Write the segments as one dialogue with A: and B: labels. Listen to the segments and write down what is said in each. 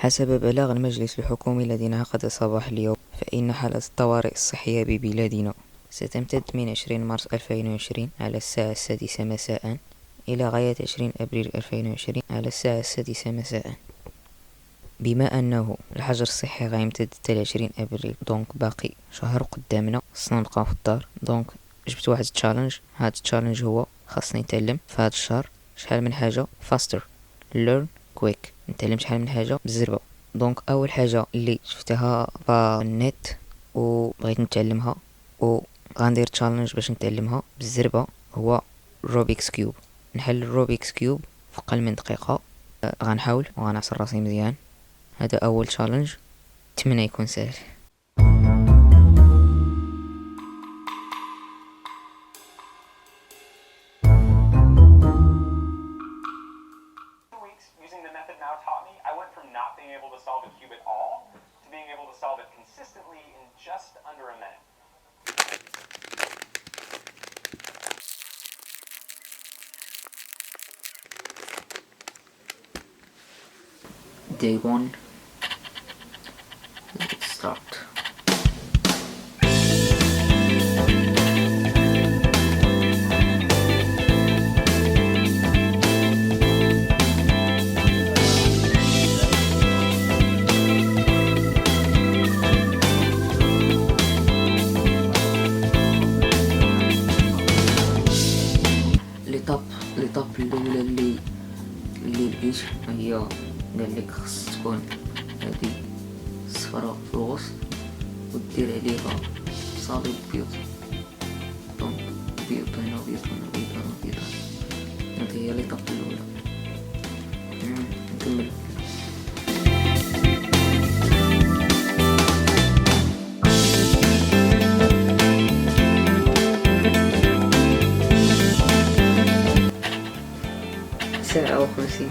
A: حسب بلاغ المجلس الحكومي الذي انعقد صباح اليوم، فإن حالة الطوارئ الصحية ببلادنا ستمتد من 20 مارس 2020 على الساعة 6 مساء إلى غاية 20 ابريل 2020 على الساعة 6 مساء. بما أنه الحجر الصحي غيمتد حتى 20 ابريل، دونك باقي شهر قدامنا، خصنا نبقاو في الدار. دونك جبت واحد التشالنج. هاد التشالنج هو خصني نتعلم في هاد الشهر شحال من حاجة faster learn quick. نتعلم شحال من حاجة بالزربة. دونك اول حاجة اللي شفتها بالنت وبغيت نتعلمها وغندير تشالنج باش نتعلمها بالزربة هو روبيكس كيوب. نحل الروبيكس كيوب في اقل من دقيقة. غنحاول وغنعصر راسي مزيان. هذا اول تشالنج، اتمنى يكون سهل.
B: Using the method now taught me, I went from not being able to solve a cube at all to being able to solve it consistently in just under a minute.
A: Day 1. Let's start. ليطاب الاولى اللي لقيت هي قال لك خص تكون هذه صفرة في الوسط ودير عليها صليب بيض. دونك بيض هنا بيض هنا بيض هنا بيض. هذه هي ليطاب الاولى. نكمل. ساعة و50.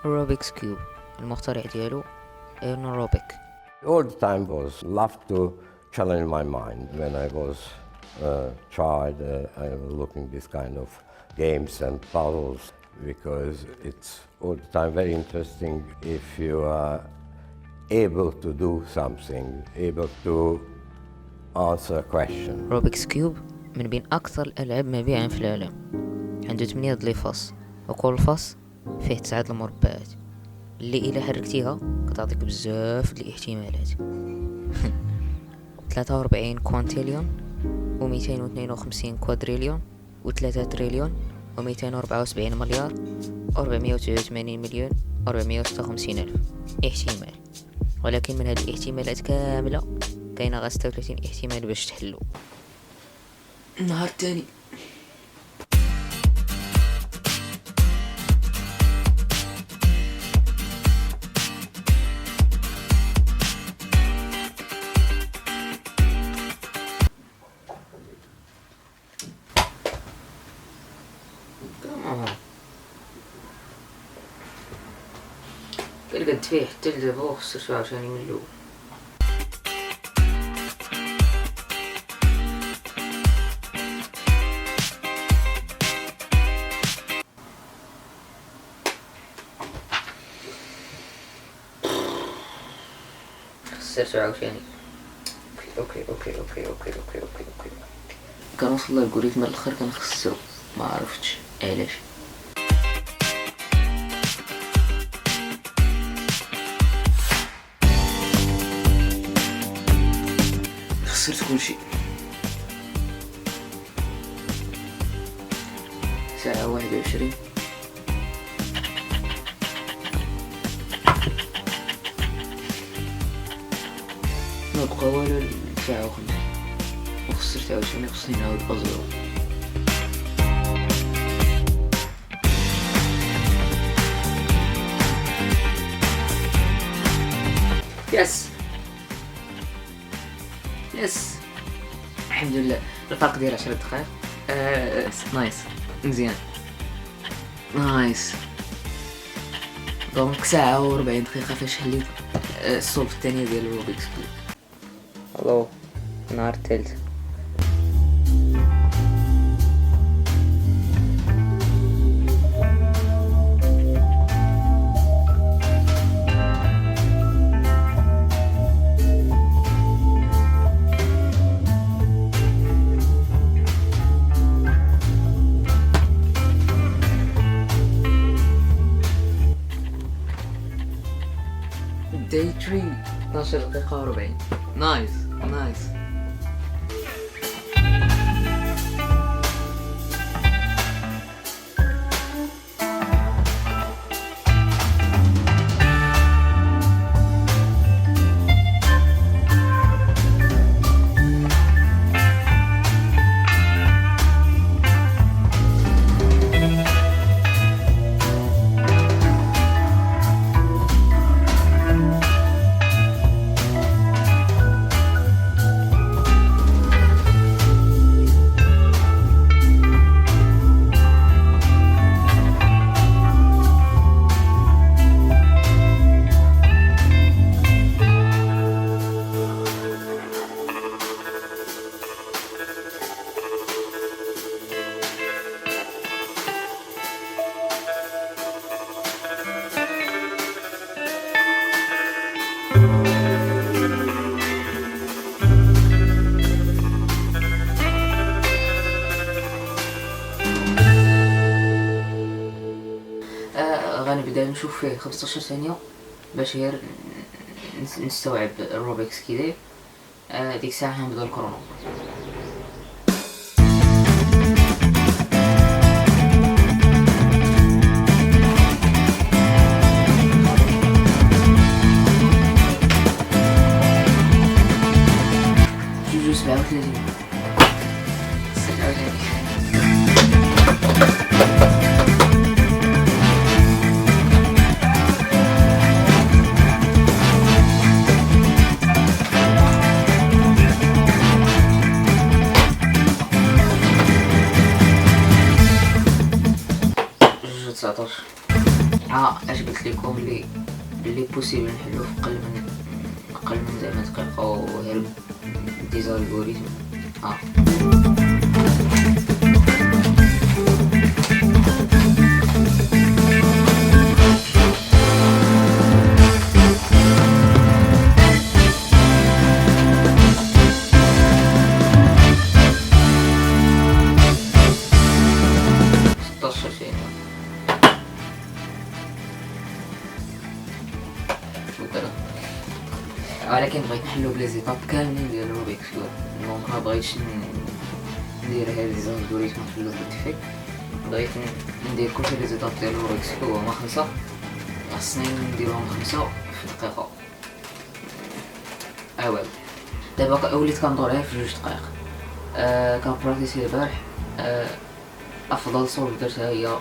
A: روبيكس كيوب المخترع ديالو روبيك.
C: All the time was love to challenge my mind. When I was a child, I was looking this kind of games and puzzles because it's all the time very interesting if you are able to do something, able to answer a question.
A: روبيكس كيوب من بين أكثر الألعاب مبيعا في العالم. عنده 8 لي فاس وكل فاس فيه 9 المربعات اللي إلا حركتيها كتعطيك بزاف د الاحتمالات. 43 كوانتيليون و252 كوادريليون و3 تريليون و274 مليار و489 مليون و456 ألف احتمال. ولكن من هذه الاحتمالات كاملة كاينة غير 36 احتمال باش تحلو. النهار الثاني قد فيه حتى لدابا وخسرت عاوتاني من الاول. خسرت عاوتاني. اوكي كنوصل للالغوريثم الاخر كنخسرو، ما عرفتش علاش. خسرت كلشي. ساعة 21. ما بقى والو ساعة و50 وخسرت عاوتاني. خصني نعاود أزيرو. يس الحمد لله. الفرق ديال 10 دقائق. نايس مزيان نايس. دونك ساعة و40 دقيقة فاش حليت الصولف الثانية ديال الروبيكس كيوب. الو النهار الثالث 16 دقيقة و40. نايس نايس. غنبدا نشوف فيه 15 ثانيه باش غير نستوعب الروبيكس كي داير. ديك الساعه غنبدا الكرونو. جوج 37 19. اش قلت لكم اللي بوسيبل نحلو في اقل من زعما دقيقه وغير ديزالغوريثم. ولكن بغيت نحلو بلي زيتاب كاملين ديال روبيكس. دونك ما بغيتش ندير هاد لي زالغوريثم نحلو بالتفك. بغيت ندير كلشي لي زيتاب ديال روبيكس هما 5. خصني نديرهم 5 في دقيقه. اول دابا وليت كندورها في 2 دقائق. كنبراكتيسي البارح. افضل صور درتها هي راه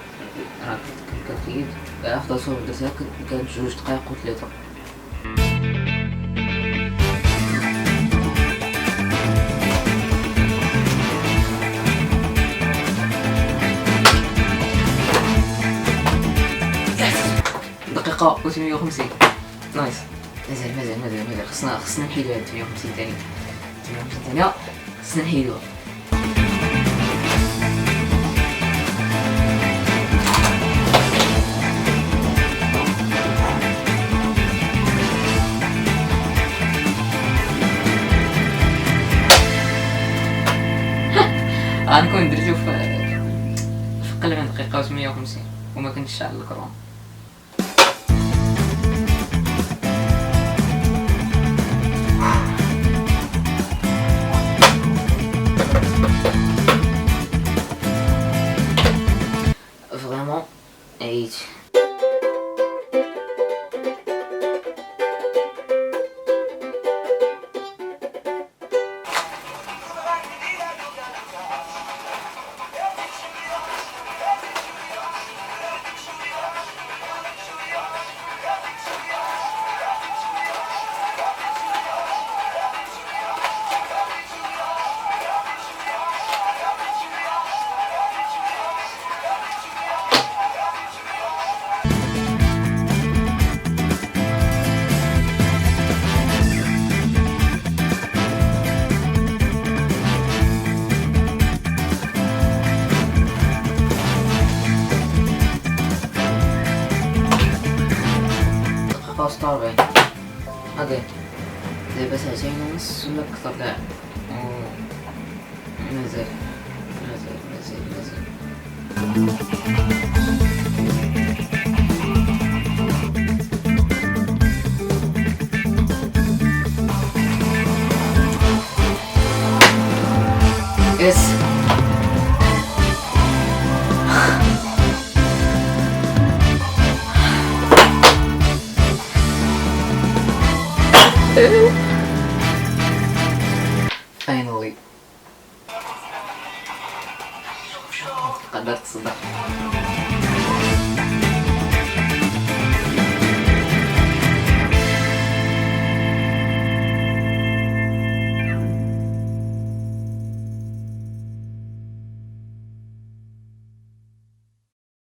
A: كنخيد. افضل صور درتها كانت 2 دقائق و3. دقيقة و 58. نايس. مازال خصنا نحيدو هاد 58 ثانية. 58 ثانية خصنا نحيدوها. غنكون درتو في قل من دقيقة و 58 وما كنتش على الكرون. فريمون عييت. طابع هذا دابا 2 ونص ولا أكثر كاع. مازال Yes. Finally. قدرت تصدق.